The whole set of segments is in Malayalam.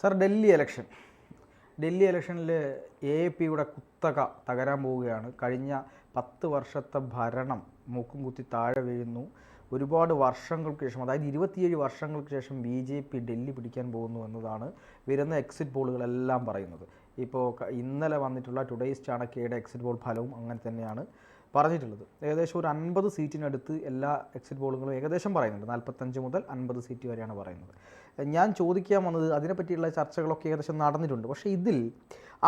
സർ, ഡൽഹി ഇലക്ഷനിൽ AAPയുടെ കുത്തക തകരാൻ പോവുകയാണ്. കഴിഞ്ഞ 10 വർഷത്തെ ഭരണം മൂക്കും കുത്തി താഴെ വീഴുന്നു. ഒരുപാട് വർഷങ്ങൾക്ക് ശേഷം, അതായത് 27 വർഷങ്ങൾക്ക് ശേഷം BJP ഡൽഹി പിടിക്കാൻ പോകുന്നു എന്നതാണ് വരുന്ന എക്സിറ്റ് പോളുകളെല്ലാം പറയുന്നത്. ഇപ്പോൾ ഇന്നലെ വന്നിട്ടുള്ള ടുഡേയ്സ് ചാണക്യയുടെ എക്സിറ്റ് പോൾ ഫലവും അങ്ങനെ തന്നെയാണ് പറഞ്ഞിട്ടുള്ളത്. ഏകദേശം ഒരു 50 സീറ്റിനടുത്ത് എല്ലാ എക്സിറ്റ് പോളുകളും ഏകദേശം പറയുന്നുണ്ട്. 45 മുതൽ 50 സീറ്റ് വരെയാണ് പറയുന്നത്. ഞാൻ ചോദിക്കാൻ വന്നത്, അതിനെപ്പറ്റിയുള്ള ചർച്ചകളൊക്കെ ഏകദേശം നടന്നിട്ടുണ്ട്. പക്ഷേ ഇതിൽ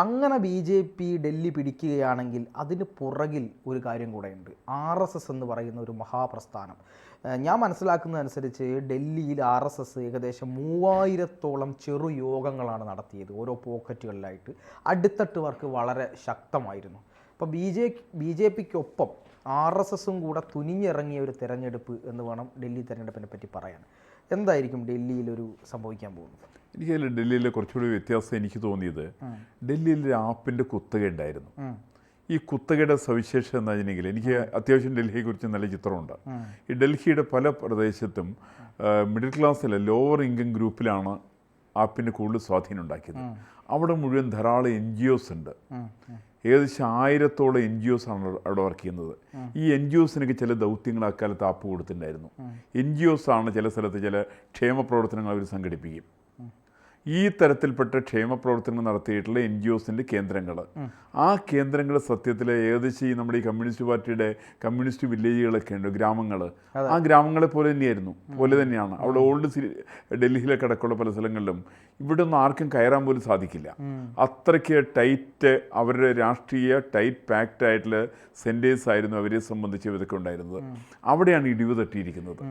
അങ്ങനെ BJP ഡൽഹി പിടിക്കുകയാണെങ്കിൽ അതിന് പുറകിൽ ഒരു കാര്യം കൂടെയുണ്ട്. RSS എന്ന് പറയുന്ന ഒരു മഹാപ്രസ്ഥാനം. ഞാൻ മനസ്സിലാക്കുന്നതനുസരിച്ച് ഡൽഹിയിൽ RSS ഏകദേശം 3000-ഓളം ചെറു യോഗങ്ങളാണ് നടത്തിയത്, ഓരോ പോക്കറ്റുകളിലായിട്ട്. അടിത്തട്ട് വർക്ക് വളരെ ശക്തമായിരുന്നു. അപ്പോൾ BJPക്കൊപ്പം RSSും കൂടെ തുനിഞ്ഞിറങ്ങിയ ഒരു തെരഞ്ഞെടുപ്പ് എന്ന് വേണം ഡൽഹി തെരഞ്ഞെടുപ്പിനെ പറ്റി പറയാൻ. എന്തായിരിക്കും ഡൽഹിയിലൊരു സംഭവിക്കാൻ പോകുന്നത്? എനിക്കതിൽ ഡൽഹിയിലെ കുറച്ചുകൂടി വ്യത്യാസം എനിക്ക് തോന്നിയത്, ഡൽഹിയിൽ ഒരു ആപ്പിൻ്റെ കുത്തക ഉണ്ടായിരുന്നു. ഈ കുത്തകയുടെ സവിശേഷത എന്ന് വെച്ചിട്ടുണ്ടെങ്കിൽ, എനിക്ക് അത്യാവശ്യം ഡൽഹിയെക്കുറിച്ച് നല്ല ചിത്രമുണ്ട്. ഈ ഡൽഹിയുടെ പല പ്രദേശത്തും മിഡിൽ ക്ലാസ്സിലെ ലോവർ ഇൻകം ഗ്രൂപ്പിലാണ് ആപ്പിന് കൂടുതൽ സ്വാധീനം ഉണ്ടാക്കിയത്. അവിടെ മുഴുവൻ ധാരാളം NGOs ഉണ്ട്. ഏകദേശം 1000-ഓളം NGOs ആണ് അവിടെ വർക്ക് ചെയ്യുന്നത്. ഈ NGOസിനൊക്കെ ചില ദൗത്യങ്ങൾ അക്കാലത്ത് ആപ്പ് കൊടുത്തിട്ടുണ്ടായിരുന്നു. NGOs ആണ് ചില സ്ഥലത്ത് ചില ക്ഷേമ പ്രവർത്തനങ്ങൾ അവർ സംഘടിപ്പിക്കും. ഈ തരത്തിൽപ്പെട്ട ക്ഷേമ പ്രവർത്തനങ്ങൾ നടത്തിയിട്ടുള്ള NGOസിൻ്റെ കേന്ദ്രങ്ങൾ, ആ കേന്ദ്രങ്ങൾ സത്യത്തിൽ ഏകദേശം ഈ നമ്മുടെ ഈ കമ്മ്യൂണിസ്റ്റ് പാർട്ടിയുടെ കമ്മ്യൂണിസ്റ്റ് വില്ലേജുകളൊക്കെ ഉണ്ട്, ഗ്രാമങ്ങൾ, ആ ഗ്രാമങ്ങളെ പോലെ തന്നെയാണ്. അവിടെ ഓൾഡ് ഡൽഹിയിലൊക്കെ അടക്കമുള്ള പല സ്ഥലങ്ങളിലും ഇവിടെ ഒന്നും ആർക്കും കയറാൻ പോലും സാധിക്കില്ല. അത്രയ്ക്ക് ടൈറ്റ്, അവരുടെ രാഷ്ട്രീയ ടൈറ്റ് പാക്റ്റ് ആയിട്ടുള്ള സെൻറ്റേഴ്സ് ആയിരുന്നു അവരെ സംബന്ധിച്ച് ഇതൊക്കെ ഉണ്ടായിരുന്നത്. അവിടെയാണ് ഇടിവ് തട്ടിയിരിക്കുന്നത്.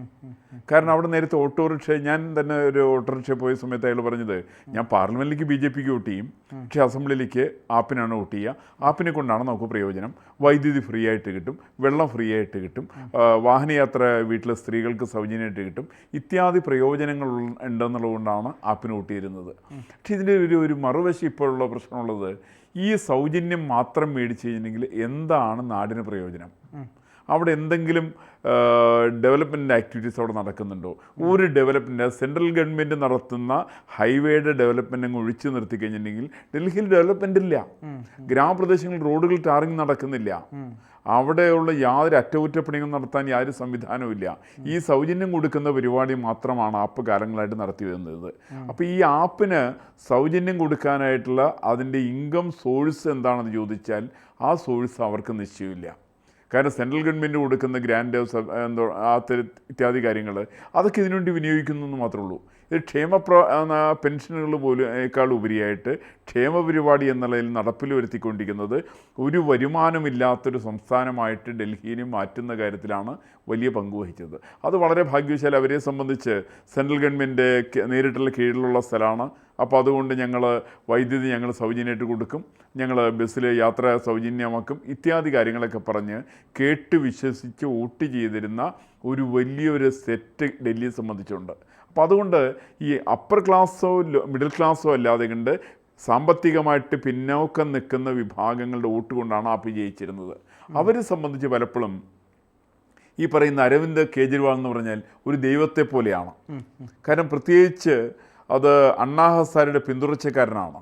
കാരണം അവിടെ നേരത്തെ ഓട്ടോറിക്ഷ, ഞാൻ തന്നെ ഒരു ഓട്ടോറിക്ഷ പോയ സമയത്ത് അയാൾ പറഞ്ഞത്, ഞാൻ പാർലമെൻറ്റിലേക്ക് BJPക്ക് വോട്ട് ചെയ്യും, പക്ഷേ അസംബ്ലിയിലേക്ക് ആപ്പിനാണ് വോട്ട് ചെയ്യുക. ആപ്പിനെ കൊണ്ടാണ് നമുക്ക് പ്രയോജനം. വൈദ്യുതി ഫ്രീ ആയിട്ട് കിട്ടും, വെള്ളം ഫ്രീ ആയിട്ട് കിട്ടും, വാഹനയാത്ര വീട്ടിലെ സ്ത്രീകൾക്ക് സൗജന്യമായിട്ട് കിട്ടും, ഇത്യാദി പ്രയോജനങ്ങൾ ഉണ്ടെന്നുള്ളതുകൊണ്ടാണ് ആപ്പിന് വോട്ട് ചെയ്യുന്നത്. പക്ഷേ ഇതിൻ്റെ ഒരു മറുവശം ഇപ്പോഴുള്ള പ്രശ്നമുള്ളത്, ഈ സൗജന്യം മാത്രം മേടിച്ച് കഴിഞ്ഞിട്ടുണ്ടെങ്കിൽ എന്താണ് നാടിന് പ്രയോജനം? അവിടെ എന്തെങ്കിലും ഡെവലപ്മെൻറ്റ് ആക്ടിവിറ്റീസ് അവിടെ നടക്കുന്നുണ്ടോ? ഒരു ഡെവലപ്മെൻറ്റ്, സെൻട്രൽ ഗവൺമെൻറ് നടത്തുന്ന ഹൈവേയുടെ ഡെവലപ്മെൻറ്റ് അങ്ങ് ഒഴിച്ചു നിർത്തി കഴിഞ്ഞിട്ടുണ്ടെങ്കിൽ ഡൽഹിയിൽ ഡെവലപ്മെൻ്റ് ഇല്ല. ഗ്രാമപ്രദേശങ്ങളിൽ റോഡുകൾ ടാറിങ് നടക്കുന്നില്ല. അവിടെയുള്ള യാതൊരു അറ്റകുറ്റപ്പണികൾ നടത്താൻ യാതൊരു സംവിധാനവും ഇല്ല. ഈ സൗജന്യം കൊടുക്കുന്ന പരിപാടി മാത്രമാണ് ആപ്പ് കാലങ്ങളായിട്ട് നടത്തി വരുന്നത്. അപ്പോൾ ഈ ആപ്പിന് സൗജന്യം കൊടുക്കാനായിട്ടുള്ള അതിൻ്റെ ഇൻകം സോഴ്സ് എന്താണെന്ന് ചോദിച്ചാൽ ആ സോഴ്സ് അവർക്ക് നിശ്ചയമില്ല. കാരണം സെൻട്രൽ ഗവൺമെൻറ് കൊടുക്കുന്ന ഗ്രാൻഡ് ഇത്യാദി കാര്യങ്ങൾ അതൊക്കെ ഇതിനുവേണ്ടി വിനിയോഗിക്കുന്നു എന്ന് മാത്രമേ ഉള്ളൂ. ഇത് പെൻഷനുകൾ പോലും ഉപരിയായിട്ട് ക്ഷേമ പരിപാടി എന്നുള്ളതിൽ നടപ്പിൽ വരുത്തിക്കൊണ്ടിരിക്കുന്നത് ഒരു വരുമാനമില്ലാത്തൊരു സംസ്ഥാനമായിട്ട് ഡൽഹിയെ മാറ്റുന്ന കാര്യത്തിലാണ് വലിയ പങ്ക് വഹിച്ചത്. അത് വളരെ ഭാഗ്യവശാൽ അവരെ സംബന്ധിച്ച് സെൻട്രൽ ഗവൺമെൻറ് നേരിട്ടുള്ള കീഴിലുള്ള സ്ഥലമാണ്. അപ്പോൾ അതുകൊണ്ട് വൈദ്യുതി ഞങ്ങൾ സൗജന്യമായിട്ട് കൊടുക്കും, ഞങ്ങൾ ബസ്സിൽ യാത്ര സൗജന്യമാക്കും, ഇത്യാദി കാര്യങ്ങളൊക്കെ പറഞ്ഞ് കേട്ട് വിശ്വസിച്ച് വോട്ട് ചെയ്തിരുന്ന ഒരു വലിയൊരു സെറ്റ് ഡൽഹിയെ സംബന്ധിച്ചുണ്ട്. അപ്പോൾ അതുകൊണ്ട് ഈ അപ്പർ ക്ലാസ്സോ മിഡിൽ ക്ലാസ്സോ അല്ലാതെ കണ്ട് സാമ്പത്തികമായിട്ട് പിന്നോക്കം നിൽക്കുന്ന വിഭാഗങ്ങളുടെ വോട്ട് കൊണ്ടാണ് ആപ്പ് ജയിച്ചിരുന്നത്. അവരെ സംബന്ധിച്ച് പലപ്പോഴും ഈ പറയുന്ന അരവിന്ദ് കെജ്രിവാൾ എന്ന് പറഞ്ഞാൽ ഒരു ദൈവത്തെ പോലെയാണ്. കാരണം പ്രത്യേകിച്ച് അത് അണ്ണാ ഹസാരയുടെ പിന്തുടർച്ചക്കാരനാണ്.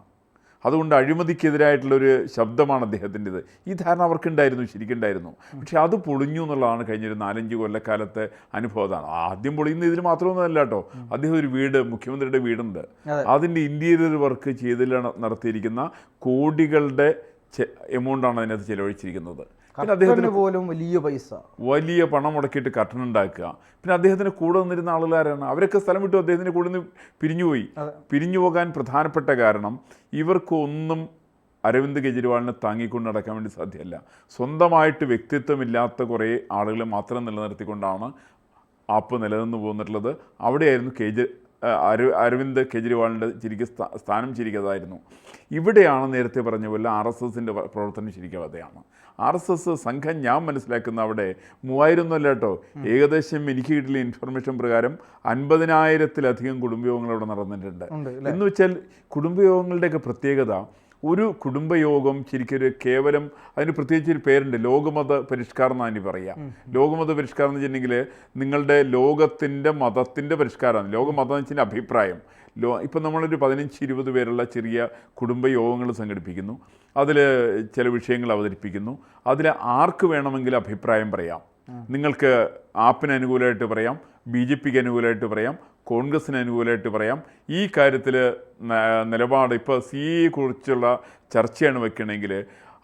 അതുകൊണ്ട് അഴിമതിക്കെതിരായിട്ടുള്ളൊരു ശബ്ദമാണ് അദ്ദേഹത്തിൻ്റെത്. ഈ ധാരണ അവർക്കുണ്ടായിരുന്നു, ശരിക്കുണ്ടായിരുന്നു. പക്ഷെ അത് പൊളിഞ്ഞു എന്നുള്ളതാണ് കഴിഞ്ഞൊരു 4-5 കൊല്ലക്കാലത്തെ അനുഭവമാണ്. ആദ്യം പൊളിയുന്ന ഇതിന് മാത്രമൊന്നുമല്ല കേട്ടോ. അദ്ദേഹം ഒരു വീട്, മുഖ്യമന്ത്രിയുടെ വീടുണ്ട്, അതിൻ്റെ ഇൻറ്റീരിയർ വർക്ക് ചെയ്തിൽ നടത്തിയിരിക്കുന്ന കോടികളുടെ എമൗണ്ടാണ് അതിനകത്ത് ചിലവഴിച്ചിരിക്കുന്നത്. പിന്നെ അദ്ദേഹത്തിന് പോലും വലിയ പണം മുടക്കിയിട്ട് കർട്ടൻ ഉണ്ടാക്കുക. പിന്നെ അദ്ദേഹത്തിന് കൂടെ നിന്നിരുന്ന ആളുകാരാണ്, അവരൊക്കെ സ്ഥലം വിട്ടു അദ്ദേഹത്തിൻ്റെ കൂടെ നിന്ന് പിരിഞ്ഞുപോയി. പിരിഞ്ഞു പോകാൻ പ്രധാനപ്പെട്ട കാരണം ഇവർക്കൊന്നും അരവിന്ദ് കെജ്രിവാളിനെ താങ്ങിക്കൊണ്ട് നടക്കാൻ വേണ്ടി സാധ്യമല്ല. സ്വന്തമായിട്ട് വ്യക്തിത്വമില്ലാത്ത കുറേ ആളുകളെ മാത്രം നിലനിർത്തിക്കൊണ്ടാണ് ആപ്പ് നിലനിന്ന് പോന്നിട്ടുള്ളത്. അവിടെയായിരുന്നു അരവിന്ദ് കെജ്രിവാളിൻ്റെ സ്ഥാനം ചിരിക്കതായിരുന്നു. ഇവിടെയാണ് നേരത്തെ പറഞ്ഞ പോലെ RSSൻ്റെ പ്രവർത്തനം ശരിക്കാതെയാണ്. RSS സംഘം ഞാൻ മനസ്സിലാക്കുന്ന അവിടെ 3000 കേട്ടോ, ഏകദേശം എനിക്ക് കിട്ടിയ ഇൻഫർമേഷൻ പ്രകാരം 50,000-ലധികം കുടുംബയോഗങ്ങൾ അവിടെ നടന്നിട്ടുണ്ട്. എന്ന് വെച്ചാൽ കുടുംബയോഗങ്ങളുടെയൊക്കെ പ്രത്യേകത, ഒരു കുടുംബയോഗം ശരിക്കൊരു കേവലം അതിന് പ്രത്യേകിച്ചൊരു പേരുണ്ട്, ലോകമത പരിഷ്കാരം എന്നാണ് പറയുക. ലോകമത പരിഷ്കാരം എന്ന് വെച്ചിട്ടുണ്ടെങ്കിൽ നിങ്ങളുടെ ലോകത്തിൻ്റെ മതത്തിൻ്റെ പരിഷ്കാരമാണ്. ലോകമതം എന്ന് വെച്ചാൽ അഭിപ്രായം, ഇപ്പം നമ്മളൊരു 15-20 പേരുള്ള ചെറിയ കുടുംബ യോഗങ്ങൾ സംഘടിപ്പിക്കുന്നു, അതിൽ ചില വിഷയങ്ങൾ അവതരിപ്പിക്കുന്നു, അതിൽ ആർക്ക് വേണമെങ്കിലും അഭിപ്രായം പറയാം. നിങ്ങൾക്ക് ആപ്പിന് അനുകൂലമായിട്ട് പറയാം, BJP അനുകൂലമായിട്ട് പറയാം, കോൺഗ്രസ്സിന് അനുകൂലമായിട്ട് പറയാം. ഈ കാര്യത്തിൽ നിലപാട് ഇപ്പോൾ CAA കുറിച്ചുള്ള ചർച്ചയാണ് വെക്കണമെങ്കിൽ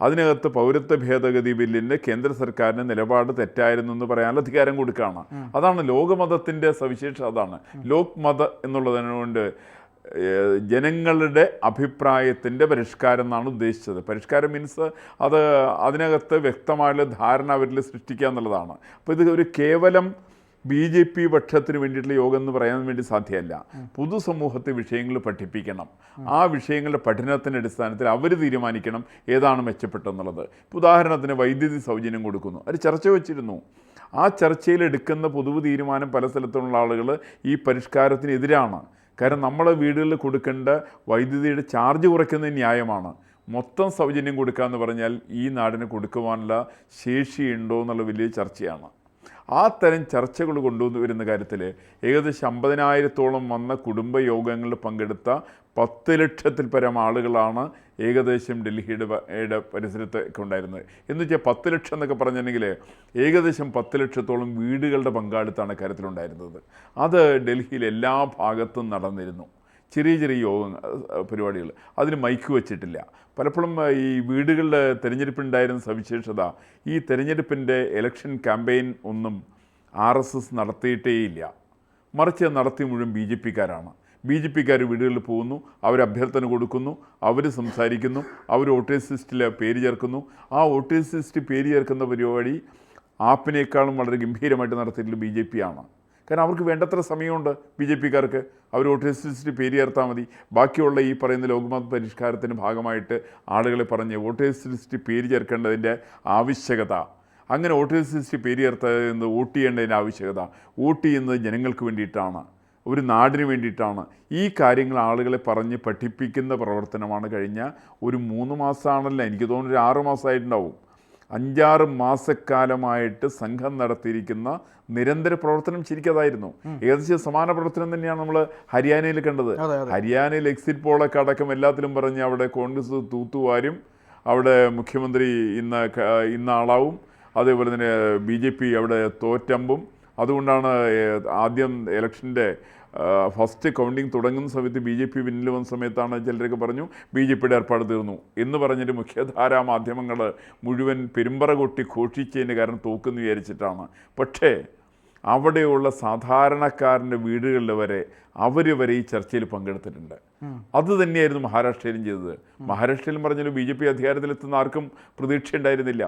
അതിനകത്ത് പൗരത്വ ഭേദഗതി ബില്ലിൻ്റെ കേന്ദ്ര സർക്കാരിന് നിലപാട് തെറ്റായിരുന്നു എന്ന് പറയാനുള്ള അധികാരം കൊടുക്കുകയാണ്. അതാണ് ലോകമതത്തിൻ്റെ സവിശേഷത. അതാണ് ലോക് മത എന്നുള്ളതിനുകൊണ്ട് ജനങ്ങളുടെ അഭിപ്രായത്തിൻ്റെ പരിഷ്കാരം എന്നാണ് ഉദ്ദേശിച്ചത്. പരിഷ്കാരം മീൻസ് അതിനകത്ത് വ്യക്തമായുള്ള ധാരണ അവരിൽ സൃഷ്ടിക്കുക എന്നുള്ളതാണ്. അപ്പോൾ ഇത് ഒരു കേവലം BJP പക്ഷത്തിന് വേണ്ടിയിട്ടുള്ള യോഗം എന്ന് പറയാൻ വേണ്ടി സാധ്യമല്ല. പൊതുസമൂഹത്തെ വിഷയങ്ങൾ പഠിപ്പിക്കണം. ആ വിഷയങ്ങളുടെ പഠനത്തിൻ്റെ അടിസ്ഥാനത്തിൽ അവർ തീരുമാനിക്കണം ഏതാണ് മെച്ചപ്പെട്ടെന്നുള്ളത്. ഇപ്പോൾ ഉദാഹരണത്തിന് വൈദ്യുതി സൗജന്യം കൊടുക്കുന്നു, അത് ചർച്ച വെച്ചിരുന്നു. ആ ചർച്ചയിൽ എടുക്കുന്ന പൊതുവ് തീരുമാനം പല സ്ഥലത്തുള്ള ആളുകൾ ഈ പരിഷ്കാരത്തിനെതിരാണ്. കാരണം നമ്മളെ വീടുകളിൽ കൊടുക്കേണ്ട വൈദ്യുതിയുടെ ചാർജ് കുറയ്ക്കുന്നത് ന്യായമാണ്. മൊത്തം സൗജന്യം കൊടുക്കുക എന്ന് പറഞ്ഞാൽ ഈ നാടിന് കൊടുക്കുവാനുള്ള ശേഷിയുണ്ടോ എന്നുള്ള വലിയ ചർച്ചയാണ്. ആ തരം ചർച്ചകൾ കൊണ്ടുവരുന്ന കാര്യത്തിൽ ഏകദേശം 50,000-ഓളം വന്ന കുടുംബയോഗങ്ങളിൽ പങ്കെടുത്ത 10 ലക്ഷത്തിൽ പരം ആളുകളാണ് ഏകദേശം ഡൽഹിയുടെ പരിസരത്തൊക്കെ ഉണ്ടായിരുന്നത്. എന്ന് വെച്ചാൽ 10 ലക്ഷം എന്നൊക്കെ പറഞ്ഞിട്ടുണ്ടെങ്കിൽ ഏകദേശം 10 ലക്ഷത്തോളം വീടുകളുടെ പങ്കാളിത്തമാണ് കാര്യത്തിലുണ്ടായിരുന്നത്. അത് ഡൽഹിയിൽ എല്ലാ ഭാഗത്തും നടന്നിരുന്നു. ചെറിയ ചെറിയ പരിപാടികൾ, അതിന് മൈക്ക് വെച്ചിട്ടില്ല. പലപ്പോഴും ഈ വീടുകളുടെ തിരഞ്ഞെടുപ്പുണ്ടായിരുന്ന സവിശേഷത, ഈ തിരഞ്ഞെടുപ്പിൻ്റെ ഇലക്ഷൻ ക്യാമ്പയിൻ ഒന്നും RSS നടത്തിയിട്ടേയില്ല. മറിച്ച് നടത്തി മുഴുവൻ BJPക്കാരാണ്. BJPക്കാർ വീടുകളിൽ പോകുന്നു, അവർ അഭ്യർത്ഥന കൊടുക്കുന്നു, അവർ സംസാരിക്കുന്നു, അവർ വോട്ടേഴ്സ് ലിസ്റ്റിൽ പേര് ചേർക്കുന്നു. ആ വോട്ടേഴ്സ് ലിസ്റ്റ് പേര് ചേർക്കുന്ന പരിപാടി ആപ്പിനേക്കാളും വളരെ ഗംഭീരമായിട്ട് നടത്തിയിട്ടുള്ള BJP ആണ്. കാരണം അവർക്ക് വേണ്ടത്ര സമയമുണ്ട്. BJPക്കാർക്ക് അവർ വോട്ടേഴ്സ് ലിസ്റ്റ് പേര് ചേർത്താൽ മതി. ബാക്കിയുള്ള ഈ പറയുന്ന ലോക്മത പരിഷ്കാരത്തിൻ്റെ ഭാഗമായിട്ട് ആളുകളെ പറഞ്ഞ് വോട്ടേഴ്സ് ലിസ്റ്റ് പേര് ചേർക്കേണ്ടതിൻ്റെ ആവശ്യകത, അങ്ങനെ വോട്ടേഴ്സ് ലിസ്റ്റ് പേര് ചേർത്തത് വോട്ട് ചെയ്യേണ്ടതിൻ്റെ ആവശ്യകത, വോട്ട് ചെയ്യുന്നത് ജനങ്ങൾക്ക് വേണ്ടിയിട്ടാണ്, ഒരു നാടിന് വേണ്ടിയിട്ടാണ്. ഈ കാര്യങ്ങൾ ആളുകളെ പറഞ്ഞ് പഠിപ്പിക്കുന്ന പ്രവർത്തനമാണ് കഴിഞ്ഞ ഒരു 3 മാസമാണല്ല, എനിക്ക് തോന്നുന്നു 6 മാസമായിട്ടുണ്ടാവും. 5-6 മാസക്കാലമായിട്ട് സംഘം നടത്തിയിരിക്കുന്ന നിരന്തര പ്രവർത്തനം ശരിക്കതായിരുന്നു. ഏകദേശം സമാന പ്രവർത്തനം തന്നെയാണ് നമ്മൾ ഹരിയാനയിൽ കണ്ടത്. ഹരിയാനയിൽ എക്സിറ്റ് പോളൊക്കെ അടക്കം എല്ലാത്തിലും പറഞ്ഞ് അവിടെ കോൺഗ്രസ് തൂത്തുവാരും, അവിടെ മുഖ്യമന്ത്രി ഇന്ന ആളാവും, അതേപോലെ തന്നെ BJP അവിടെ തോറ്റമ്പും. അതുകൊണ്ടാണ് ആദ്യം ഇലക്ഷൻ്റെ ഫസ്റ്റ് കൗണ്ടിങ് തുടങ്ങുന്ന സമയത്ത് BJP പിന്നിൽ വന്ന സമയത്താണ് ചിലരൊക്കെ പറഞ്ഞു BJPയുടെ ഏർപ്പാട് തീർന്നു എന്ന് പറഞ്ഞിട്ട് മുഖ്യധാരാ മാധ്യമങ്ങൾ മുഴുവൻ പെരുമ്പറ കൊട്ടി ഘോഷിച്ചതിന് കാരണം തോക്കെന്ന് വിചാരിച്ചിട്ടാണ്. പക്ഷേ അവിടെയുള്ള സാധാരണക്കാരൻ്റെ വീടുകളിൽ വരെ അവർ വരെ ഈ ചർച്ചയിൽ പങ്കെടുത്തിട്ടുണ്ട്. അത് തന്നെയായിരുന്നു മഹാരാഷ്ട്രയിലും ചെയ്തത്. മഹാരാഷ്ട്രയിലും പറഞ്ഞാലും BJP അധികാരത്തിലെത്തുന്ന ആർക്കും പ്രതീക്ഷ ഉണ്ടായിരുന്നില്ല.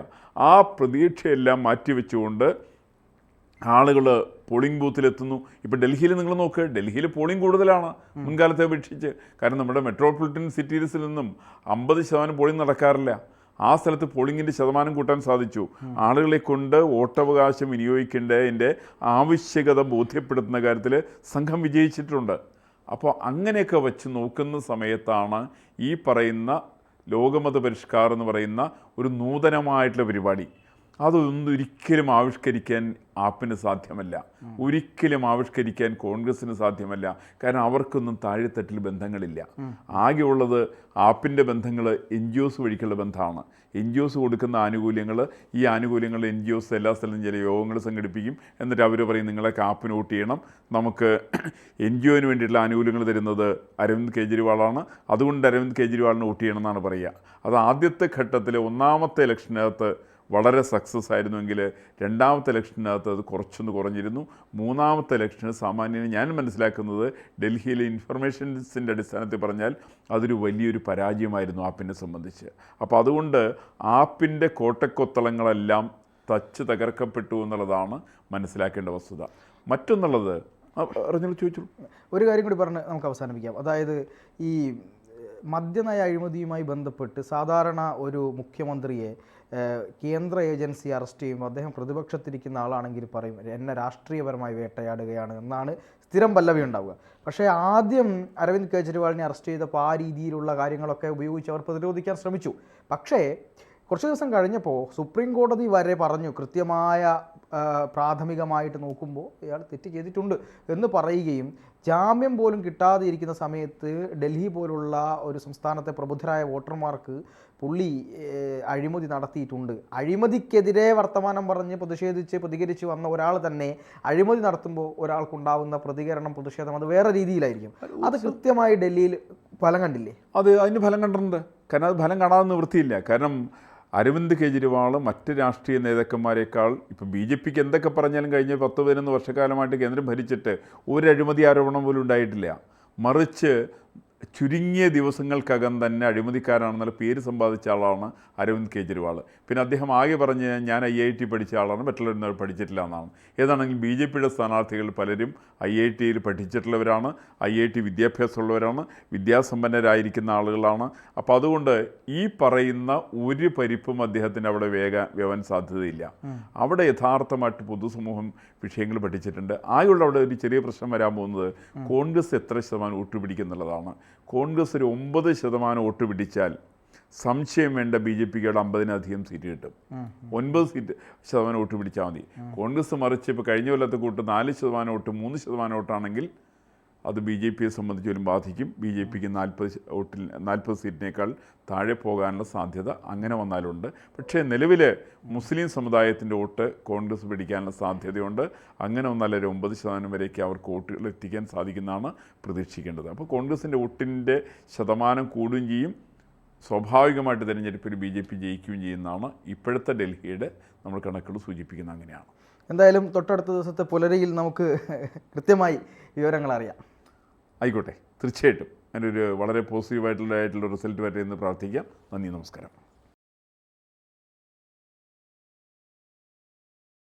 ആ പ്രതീക്ഷയെല്ലാം മാറ്റിവെച്ചുകൊണ്ട് ആളുകൾ പോളിംഗ് ബൂത്തിലെത്തുന്നു. ഇപ്പോൾ ഡൽഹിയിൽ നിങ്ങൾ നോക്ക്, ഡൽഹിയിൽ പോളിംഗ് കൂടുതലാണ് മുൻകാലത്തെ അപേക്ഷിച്ച്. കാരണം നമ്മുടെ മെട്രോപൊളിറ്റൻ സിറ്റീസിൽ നിന്നും 50% പോളിംഗ് നടക്കാറില്ല. ആ സ്ഥലത്ത് പോളിംഗിൻ്റെ ശതമാനം കൂട്ടാൻ സാധിച്ചു. ആളുകളെ കൊണ്ട് വോട്ടവകാശം വിനിയോഗിക്കേണ്ടതിൻ്റെ ആവശ്യകത ബോധ്യപ്പെടുത്തുന്ന കാര്യത്തിൽ സംഘം വിജയിച്ചിട്ടുണ്ട്. അപ്പോൾ അങ്ങനെയൊക്കെ വച്ച് നോക്കുന്ന സമയത്താണ് ഈ പറയുന്ന ലോകമത പരിഷ്കാരം എന്ന് പറയുന്ന ഒരു നൂതനമായിട്ടുള്ള പരിപാടി. അതൊന്നും ഒരിക്കലും ആവിഷ്കരിക്കാൻ ആപ്പിന് സാധ്യമല്ല, ഒരിക്കലും ആവിഷ്കരിക്കാൻ കോൺഗ്രസ്സിന് സാധ്യമല്ല. കാരണം അവർക്കൊന്നും താഴെത്തട്ടിൽ ബന്ധങ്ങളില്ല. ആകെയുള്ളത് ആപ്പിൻ്റെ ബന്ധങ്ങൾ NGOs വഴിക്കുള്ള ബന്ധമാണ്. NGOs കൊടുക്കുന്ന ആനുകൂല്യങ്ങൾ, ഈ ആനുകൂല്യങ്ങൾ NGOs എല്ലാ സ്ഥലത്തും ചില യോഗങ്ങൾ സംഘടിപ്പിക്കും. എന്നിട്ട് അവർ പറയും നിങ്ങളൊക്കെ ആപ്പിന് വോട്ട് ചെയ്യണം, നമുക്ക് NGOന് വേണ്ടിയിട്ടുള്ള ആനുകൂല്യങ്ങൾ തരുന്നത് അരവിന്ദ് കെജ്രിവാളാണ്, അതുകൊണ്ട് അരവിന്ദ് കെജ്രിവാളിന് വോട്ട് ചെയ്യണം എന്നാണ് പറയുക. അത് ആദ്യത്തെ ഘട്ടത്തിൽ 1ാമത്തെ ഇലക്ഷനകത്ത് വളരെ സക്സസ് ആയിരുന്നുവെങ്കിൽ 2ാമത്തെ ഇലക്ഷനകത്ത് അത് കുറച്ചൊന്ന് കുറഞ്ഞിരുന്നു. 3ാമത്തെ ഇലക്ഷന് സാമാന്യം ഞാൻ മനസ്സിലാക്കുന്നത് ഡൽഹിയിലെ ഇൻഫർമേഷൻസിൻ്റെ അടിസ്ഥാനത്തിൽ പറഞ്ഞാൽ അതൊരു വലിയൊരു പരാജയമായിരുന്നു ആപ്പിനെ സംബന്ധിച്ച്. അപ്പോൾ അതുകൊണ്ട് ആപ്പിൻ്റെ കോട്ടക്കൊത്തളങ്ങളെല്ലാം തകർക്കപ്പെട്ടു എന്നുള്ളതാണ് മനസ്സിലാക്കേണ്ട വസ്തുത. മറ്റൊന്നുള്ളത് ചോദിച്ചോളൂ. ഒരു കാര്യം കൂടി പറഞ്ഞ് നമുക്ക് അവസാനിപ്പിക്കാം. അതായത് ഈ മദ്യനയ അഴിമതിയുമായി ബന്ധപ്പെട്ട് സാധാരണ ഒരു മുഖ്യമന്ത്രിയെ കേന്ദ്ര ഏജൻസി അറസ്റ്റ് ചെയ്യുമ്പോൾ അദ്ദേഹം പ്രതിപക്ഷത്തിരിക്കുന്ന ആളാണെങ്കിൽ പറയും എന്നെ രാഷ്ട്രീയപരമായി വേട്ടയാടുകയാണ് എന്നാണ് സ്ഥിരം പല്ലവി ഉണ്ടാവുക. പക്ഷേ ആദ്യം അരവിന്ദ് കെജ്രിവാളിനെ അറസ്റ്റ് ചെയ്തപ്പോൾ ആ രീതിയിലുള്ള കാര്യങ്ങളൊക്കെ ഉപയോഗിച്ച് അവർ പ്രതിരോധിക്കാൻ ശ്രമിച്ചു. പക്ഷേ കുറച്ച് ദിവസം കഴിഞ്ഞപ്പോൾ സുപ്രീം കോടതി വരെ പറഞ്ഞു, കൃത്യമായ പ്രാഥമികമായിട്ട് നോക്കുമ്പോൾ ഇയാൾ തെറ്റ് ചെയ്തിട്ടുണ്ട് എന്ന് പറയുകയും ജാമ്യം പോലും കിട്ടാതെ ഇരിക്കുന്ന സമയത്ത് ഡൽഹി പോലുള്ള ഒരു സംസ്ഥാനത്തെ പ്രബുദ്ധരായ വോട്ടർമാർക്ക് പുള്ളി അഴിമതി നടത്തിയിട്ടുണ്ട്, അഴിമതിക്കെതിരെ വർത്തമാനം പറഞ്ഞ് പ്രതികരിച്ച് വന്ന ഒരാൾ തന്നെ അഴിമതി നടത്തുമ്പോൾ ഒരാൾക്കുണ്ടാവുന്ന പ്രതികരണം, പ്രതിഷേധം അത് വേറെ രീതിയിലായിരിക്കും. അത് കൃത്യമായി ഡൽഹിയിൽ ഫലം കണ്ടില്ലേ? അതിന് ഫലം കണ്ടിട്ടുണ്ട്. കാരണം അത് ഫലം കാണാതെ നിവൃത്തിയില്ല. കാരണം അരവിന്ദ് കെജ്രിവാൾ മറ്റ് രാഷ്ട്രീയ നേതാക്കന്മാരെക്കാൾ ഇപ്പം BJPക്ക് എന്തൊക്കെ പറഞ്ഞാലും കഴിഞ്ഞ 10-11 വർഷക്കാലമായിട്ട് കേന്ദ്രം ഭരിച്ചിട്ട് ഒരു അഴിമതി ആരോപണം പോലും ഉണ്ടായിട്ടില്ല. മറിച്ച് ചുരുങ്ങിയ ദിവസങ്ങൾക്കകം തന്നെ അഴിമതിക്കാരാണെന്നുള്ള പേര് സമ്പാദിച്ച ആളാണ് അരവിന്ദ് കെജ്രിവാൾ. പിന്നെ അദ്ദേഹം ആകെ പറഞ്ഞ് ഞാൻ IIT പഠിച്ച ആളാണ്, മറ്റുള്ളവർ പഠിച്ചിട്ടില്ല എന്നാണ്. ഏതാണെങ്കിലും BJPയുടെ സ്ഥാനാർത്ഥികൾ പലരും IITയിൽ പഠിച്ചിട്ടുള്ളവരാണ്, IIT വിദ്യാഭ്യാസമുള്ളവരാണ്, വിദ്യാസമ്പന്നരായിരിക്കുന്ന ആളുകളാണ്. അപ്പോൾ അതുകൊണ്ട് ഈ പറയുന്ന ഒരു പരിപ്പും അദ്ദേഹത്തിന് അവിടെ വേവാൻ സാധ്യതയില്ല. അവിടെ യഥാർത്ഥമായിട്ട് പൊതുസമൂഹം വിഷയങ്ങൾ പഠിച്ചിട്ടുണ്ട്. ആയുള്ള അവിടെ ഒരു ചെറിയ പ്രശ്നം വരാൻ പോകുന്നത് കോൺഗ്രസ് എത്ര ശതമാനം വോട്ട് പിടിക്കുന്നുള്ളതാണ്. കോൺഗ്രസ് ഒരു 9% വോട്ട് പിടിച്ചാൽ സംശയം വേണ്ട BJPക്ക് 50-ലധികം സീറ്റ് കിട്ടും. 9% വോട്ട് പിടിച്ചാൽ മതി. കോൺഗ്രസ് മറിച്ച് ഇപ്പോൾ കഴിഞ്ഞ കൊല്ലത്തെ കൂട്ട് 4% വോട്ട് 3% വോട്ടാണെങ്കിൽ അത് BJPയെ സംബന്ധിച്ചൊരു ബാധിക്കും. BJPക്ക് 40 സീറ്റിനേക്കാൾ താഴെ പോകാനുള്ള സാധ്യത അങ്ങനെ വന്നാലുണ്ട്. പക്ഷേ നിലവിൽ മുസ്ലിം സമുദായത്തിൻ്റെ വോട്ട് കോൺഗ്രസ് പിടിക്കാനുള്ള സാധ്യതയുണ്ട്. അങ്ങനെ വന്നാൽ ഒരു 9% വരേക്ക് അവർക്ക് വോട്ടുകൾ എത്തിക്കാൻ സാധിക്കുന്നതാണ് പ്രതീക്ഷിക്കേണ്ടത്. അപ്പോൾ കോൺഗ്രസിൻ്റെ വോട്ടിൻ്റെ ശതമാനം കൂടുകയും ചെയ്യും. സ്വാഭാവികമായിട്ട് തിരഞ്ഞെടുപ്പിൽ BJP ജയിക്കുകയും ചെയ്യുന്നതാണ് ഇപ്പോഴത്തെ ഡൽഹിയുടെ നമ്മൾ കണക്കുകൾ സൂചിപ്പിക്കുന്നത്. അങ്ങനെയാണ്. എന്തായാലും തൊട്ടടുത്ത ദിവസത്തെ പുലരിയിൽ നമുക്ക് കൃത്യമായി വിവരങ്ങൾ അറിയാം. ആയിക്കോട്ടെ, തീർച്ചയായിട്ടും അതിനൊരു വളരെ പോസിറ്റീവായിട്ടുള്ള റിസൾട്ട് വരട്ടെ എന്ന് പ്രാർത്ഥിക്കാം. നന്ദി, നമസ്കാരം.